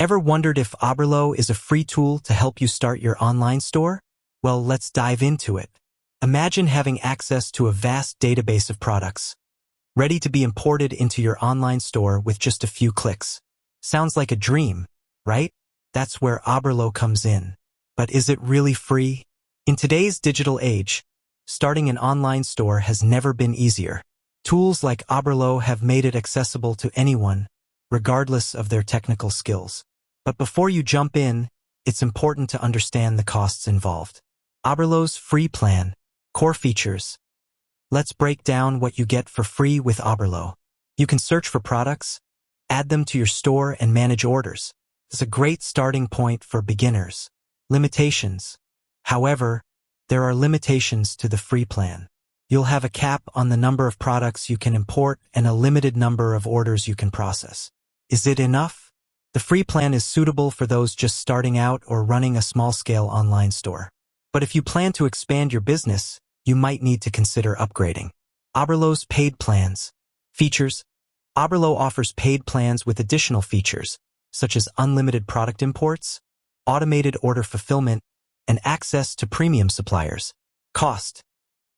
Ever wondered if Oberlo is a free tool to help you start your online store? Well, let's dive into it. Imagine having access to a vast database of products, ready to be imported into your online store with just a few clicks. Sounds like a dream, right? That's where Oberlo comes in. But is it really free? In today's digital age, starting an online store has never been easier. Tools like Oberlo have made it accessible to anyone, regardless of their technical skills. But before you jump in, it's important to understand the costs involved. Oberlo's free plan, core features. Let's break down what you get for free with Oberlo. You can search for products, add them to your store, and manage orders. It's a great starting point for beginners. Limitations. However, there are limitations to the free plan. You'll have a cap on the number of products you can import and a limited number of orders you can process. Is it enough? The free plan is suitable for those just starting out or running a small-scale online store. But if you plan to expand your business, you might need to consider upgrading. Oberlo's paid plans. Features. Oberlo offers paid plans with additional features, such as unlimited product imports, automated order fulfillment, and access to premium suppliers. Cost.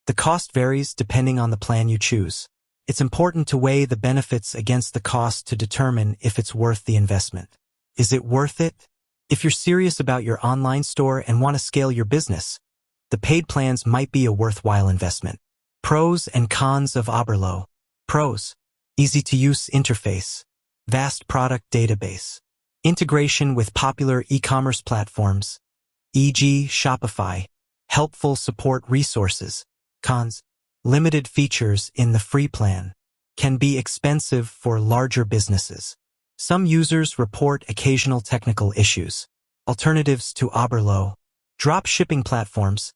The cost varies depending on the plan you choose. It's important to weigh the benefits against the cost to determine if it's worth the investment. Is it worth it? If you're serious about your online store and want to scale your business, the paid plans might be a worthwhile investment. Pros and cons of Oberlo. Pros. Easy-to-use interface. Vast product database. Integration with popular e-commerce platforms, e.g. Shopify. Helpful support resources. Cons. Limited features in the free plan. Can be expensive for larger businesses. Some users report occasional technical issues. Alternatives to Oberlo. Drop shipping platforms.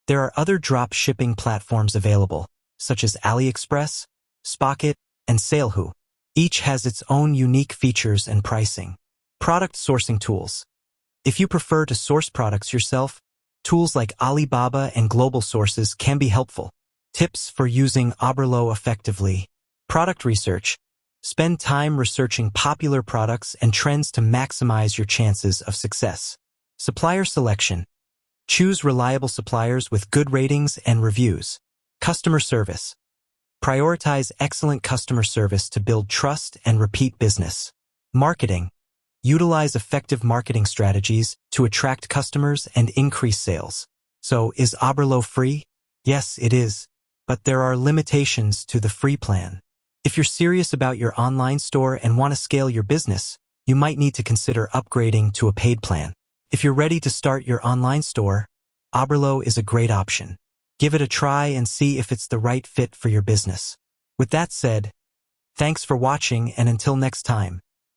There are other drop shipping platforms available, such as AliExpress, Spocket, and Salehu. Each has its own unique features and pricing. Product sourcing tools. If you prefer to source products yourself, tools like Alibaba and Global Sources can be helpful. Tips for using Oberlo effectively. Product research. Spend time researching popular products and trends to maximize your chances of success. Supplier selection. Choose reliable suppliers with good ratings and reviews. Customer service. Prioritize excellent customer service to build trust and repeat business. Marketing. Utilize effective marketing strategies to attract customers and increase sales. So, is Oberlo free? Yes, it is. But there are limitations to the free plan. If you're serious about your online store and want to scale your business, you might need to consider upgrading to a paid plan. If you're ready to start your online store, Oberlo is a great option. Give it a try and see if it's the right fit for your business. With that said, thanks for watching, and until next time.